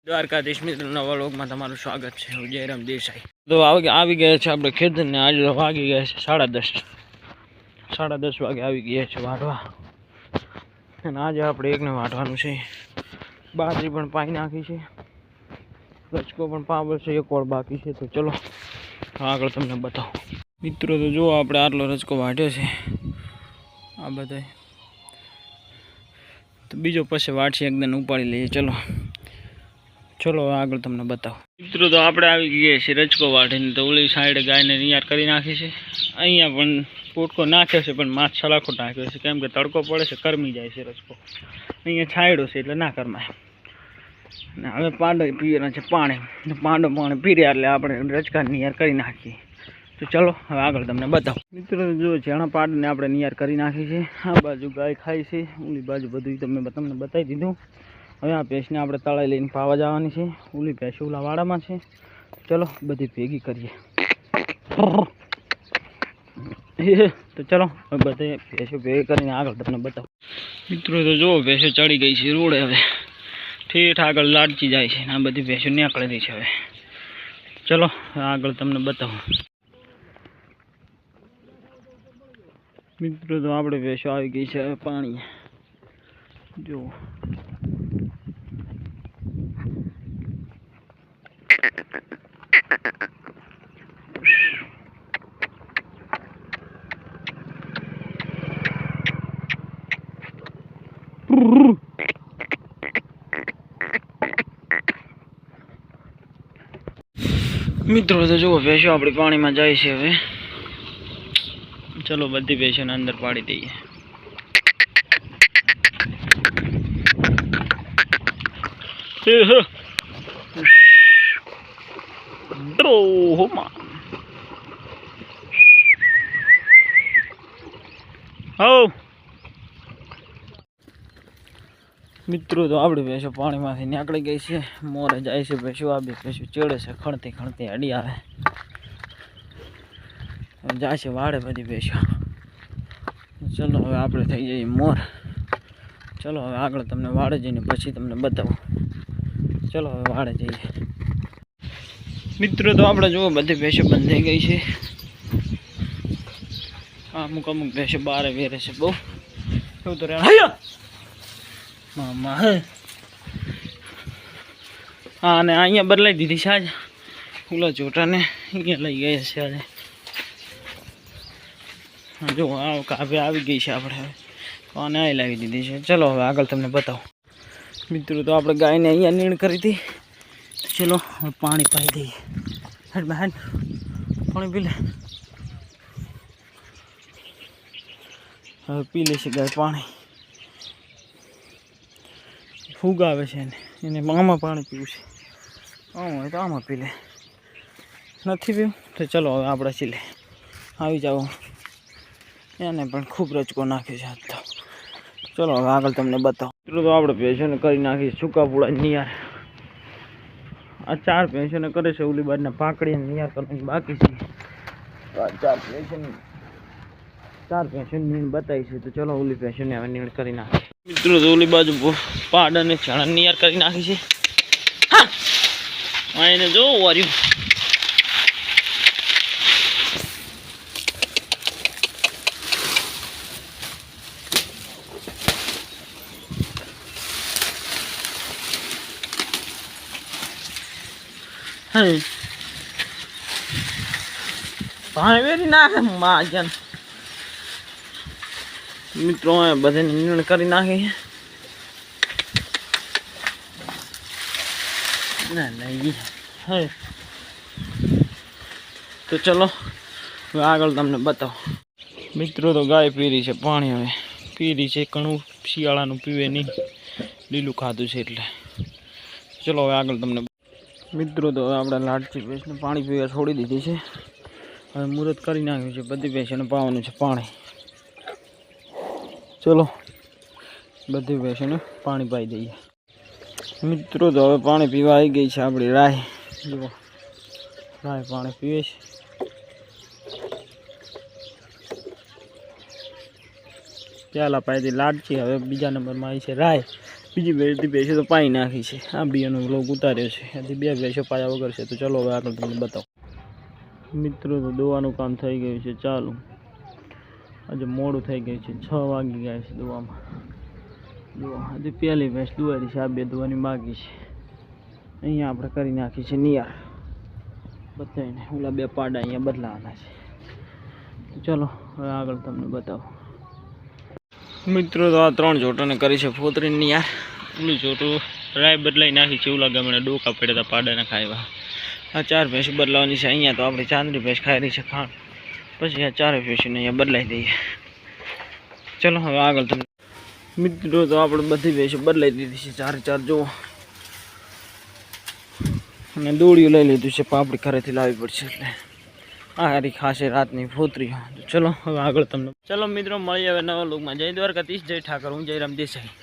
દ્વારકાધીશ મિત્રોના વ્લોગમાં તમારું સ્વાગત છે. હું જયરામ દેસાઈ. તો આવી ગયા છે આપણે ખેતરને. આજે વાગી ગયા છે 10:30 વાગે આવી ગયા છે વાઢવા. અને આજે આપણે એકને વાઢવાનું છે. બાજરી પણ પાઈ નાખી છે, રચકો પણ પાવર છે, એક ઓળ બાકી છે. તો ચલો આગળ તમને બતાવો મિત્રો. તો જુઓ આપણે આટલો રચકો વાઢ્યો છે આ બધા. તો બીજો પછી વાટશે એકદમ ઉપાડી લઈએ. ચલો આગળ તમને બતાવો મિત્રો. તો આપણે આવી ગયા છીએ રચકો વાઢીને. તો ઓલી સાઈડ ગાયને તૈયાર કરી નાખી છે. અહીંયા પણ પોટકો નાખ્યો છે, પણ માછ છલાખો નાખ્યો છે, કેમ કે તડકો પડે છે, કરમી જાય છે રચકો. અહીંયા છાંયડો છે એટલે ના કરમાય. અને હવે પાંડો પીવાના છે પાણી. પાણી પીર્યા એટલે આપણે રચકા નિયાર કરી નાખીએ. તો ચલો હવે આગળ તમને બતાવો મિત્રો. જો ચણા પાડને આપણે નિયાર કરી નાખી છે. આ બાજુ ગાય ખાય છે, ઓલી બાજુ બધું તમને બતાવી દીધું. હવે આ ભેંસને આપણે તળાઈ લઈને પાવા જવાની છે. ઓલી ભેંસ ઓલા વાડામાં છે. ચલો બધી ભેગી કરીએ. તો ચલો બધે ભેંસો ભેગી કરીને આગળ તમને બતાવો મિત્રો. તો જો ભેંસો ચડી ગઈ છે રોડે. હવે ઠેઠ આગળ લાડચી જાય છે. આ બધી ભેંસો નીકળેલી છે. હવે ચલો આગળ તમને બતાવો મિત્રો. તો આપણે ભેંસો આવી ગઈ છે હવે પાણી. જો મિત્રો. તો જુઓ ભેંસો આપણી પાણીમાં જાય છે. હવે ચલો બધી ભેંસોને અંદર પાડી દઈએ. મિત્રો તો આપણી ભેંસો પાણીમાંથી નીકળી ગઈ છે. મોરે જાય છે ભેંસો. આ બે ભેંસો ચડે છે, ખણતી અડી આવે જાય છે વાડે બધી ભેંસો. ચલો હવે આપણે થઈ જઈએ મોર. ચલો હવે આગળ તમને વાડે જઈને પછી તમને બતાવું. ચલો હવે વાડે જઈએ મિત્રો. તો આપણે જુઓ બધી ભેંસો બંધાઈ ગઈ છે. અમુક ભેંસો બારે વેરે છે બહુ. એવું તો મામા હે હા. અને અહીંયા બદલાઈ દીધી છે આજે. ઓલા ચોટાને અહીંયા લઈ ગયા છે આજે. જો કાવ્ય આવી ગઈ છે આપણે. હવે આને અહીં લાવી દીધી છે. ચલો હવે આગળ તમને બતાવો મિત્રો. તો આપણે ગાયને અહીંયા નીણ કરી હતી. ચલો હવે પાણી પાઈ દઈએ. હેડ પાણી પી લે. હવે પી લે છે ગાય પાણી. ફૂગ આવે છે એને આમાં પાણી પીવું છે. હોય તો આમાં પી લે. નથી પીવું તો ચલો હવે આપણે ચીલે આવી જાઓ. એને પણ ખૂબ રચકો નાખ્યો છે આજ તો. ચલો હવે આગળ તમને બતાવો મિત્રો. તો આપણે ભેંસોને કરી નાખી સૂકા પૂળા નિયાર. આ 4 ભેંસોને કરે છે. ઓલી બાજના પાકડી નિયાર કરવાની બાકી છે. 4 ભેંસોની નીણ બતાવી છે. તો ચલો ઓલી ભેંસોને હવે નીણ કરી નાખી મિત્રો. તો ઓલી બાજુ પાડ અને ચણા નિયાર કરી નાખી છે. હા એને જો વાર્યું. પાણી વેરી નાખે માં મિત્રો. બધાને નીણ કરી નાખી ના. તો ચલો હવે આગળ તમને બતાવો મિત્રો. તો ગાય પીરી છે પાણી. હવે પીરી છે ઘણું. શિયાળાનું પીવે નહીં, લીલું ખાધું છે એટલે. ચલો હવે આગળ તમને મિત્રો. તો હવે આપણે લાડચી ભેંસને પાણી પીવા છોડી દીધી છે. હવે મુહૂર્ત કરી નાખ્યું છે. બધી ભેંસોને પાવાનું છે પાણી. ચલો બધી ભેંસોને પાણી પાઈ દઈએ મિત્રો. તો હવે પાણી પીવા આવી ગઈ છે આપણી રાય. જુઓ રાય પાણી પીવે છે. પહેલાં પાઈથી લાડચી. હવે બીજા નંબરમાં આવી છે રાય. બીજી ભેંસો તો પાઈ નાખી છે. આ બીજાનો વ્લોગ ઉતાર્યો છે. હજી 2 ભેંસો પાયા વગર છે. તો ચલો હવે આગળ તમને બતાવો. મિત્રો તો દોવાનું કામ થઈ ગયું છે ચાલુ. આજે મોડું થઈ ગયું છે, 6 વાગી ગયા છે દોવામાં. જો હજી પહેલી ભેંસ દોવારી છે, આ 2 દોવાની બાકી છે. અહીંયા આપણે કરી નાખી છે નિયાર બધાને. ઓલા 2 પાડા અહીંયા બદલાવાના છે. ચલો હવે આગળ તમને બતાવો. મિત્રો તો આ 3 જોટોને કરી છે ફોતરીને નિયાર. ઓલું જોટું રાય બદલાઈ નાખી છે. ઓલા ગામડે ડોકા પડ્યા હતા પાડાને ખાવા. આ 4 ભેંસ બદલાવાની છે. અહીંયા તો આપણે ચાંદરી ભેંસ ખાઈ રહી છે ખાણ. પછી આ 4 ભેંસને અહીંયા બદલાઈ દઈએ. ચલો હવે આગળ તમને. મિત્રો તો આપણે બધી ભેંસો બદલાઈ દીધી છે 4 જુઓ. અને દોડીયું લઈ લીધું છે. પાપડી ઘરેથી લાવવી પડશે એટલે આ હારી ખાસે રાતની ફોતરીઓ. ચલો હવે આગળ તમને. ચલો મિત્રો મળીએ હવે નવા લોકમાં. જય દ્વારકાધીશ, જય ઠાકર. હું જયરામ દેસાઈ.